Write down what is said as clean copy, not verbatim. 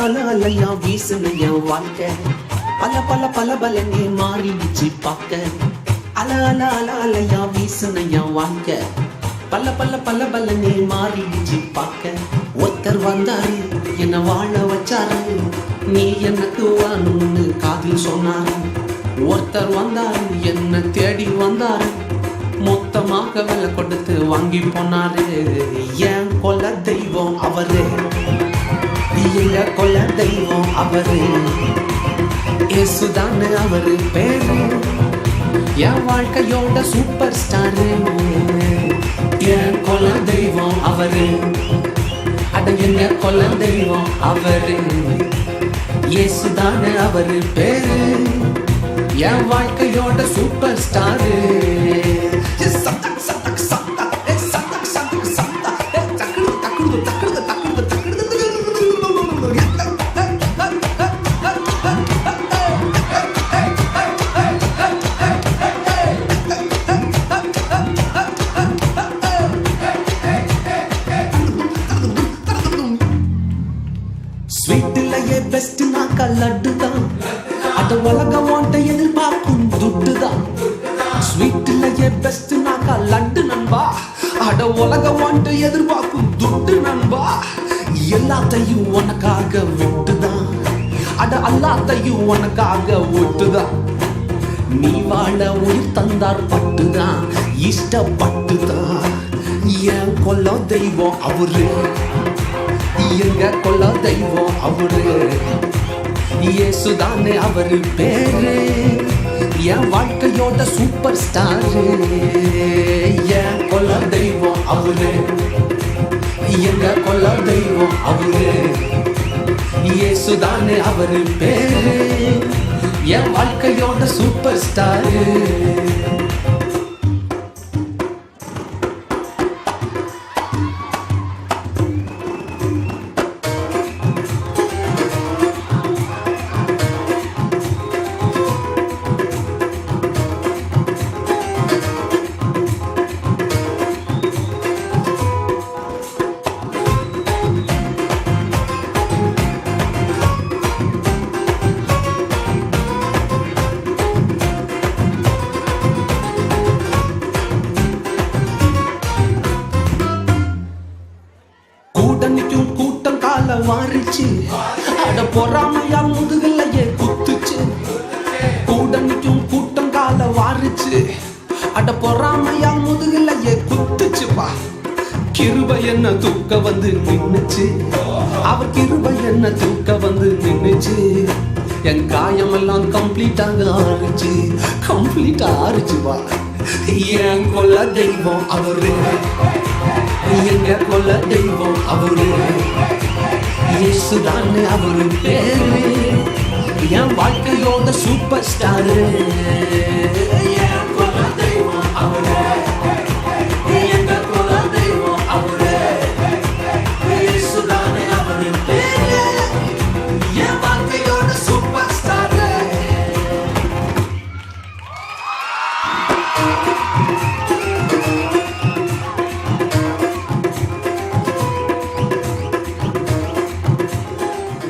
அலையா வீசுன என் வாழ்க்கை பல பல பல பலனே மாறிடுச்சு பார்க்க அலையா வீசுன என் வாழ்க்கை பல பல பல பலனே மாறிடுச்சு பார்க்க ஒருத்தர் வந்தாரு என்ன வாழ வச்சாரு நீ எனக்கு வாணும்னு காதில் சொன்னாரு ஒருத்தர் வந்தாரு என்ன தேடி வந்தாரு மொத்தமாக விலை கொடுத்து வாங்கி போனாரு என் கொல்ல தெய்வம் அவரு எங்க கொல்ல தெய்வம் அவரு இயேசுதானே அவரு பேரு என் வாழ்க்கையோட சூப்பர் ஸ்டாரு என் கொல்ல தெய்வம் அவரு அட எங்க கொல்ல தெய்வம் அவரு இயேசுதானே அவரு பேரு என் வாழ்க்கையோட சூப்பர் ஸ்டாரு ஸ்வீட்டிலேயே பெஸ்ட் நாக்கா லட்டுதான் அட உலகம் ஓட்ட எதிர்பார்க்கும் துட்டுதான் ஸ்வீட்டிலேயே பெஸ்ட் நாக்கா லட்டு நண்பா அட உலகம் ஓட்ட எதிர்பார்க்கும் துட்டு நண்பா எல்லாத்தையும் உனக்காக விட்டுதான் அட எல்லாத்தையும் உனக்காக விட்டுதான் நீ வாழ உயிர் தந்தார் பட்டுதான் இஷ்டப்பட்டுதான் என் கொல்ல தெய்வம் அவரு எங்க கொல்ல தெய்வம் அவரு இயேசுதானே அவரு பேரு என் வாழ்க்கையோட சூப்பர் ஸ்டாரு என் கொல்ல தெய்வம் அவரு எங்க கொல்ல தெய்வம் அவரு இயேசுதானே அவரு பேரு என் வாழ்க்கையோட சூப்பர் ஸ்டாரு கூட்டணிக்கும் கூட்டம் கால வாரிச்சு அட பொறாமையா முதுகலையே குத்துச்சு கூட்டணிக்கும் கூட்டம் கால வாரிச்சு அட பொறாமையா முதுகலையே குத்துச்சுப்பா கிருபை என்ன தூக்க வந்து நின்னுச்சு அவர் கிருபை என்ன தூக்க வந்து நின்னுச்சு என் காயமெல்லாம் கம்ப்ளீட்டாக ஆறுச்சுப்பா என் கொல்ல தெய்வம் அவரு எங்க கொல்ல தெய்வம் அவரு இயேசுதானே அவரு பேரு என் வாழ்க்கையோட சூப்பர் ஸ்டாரு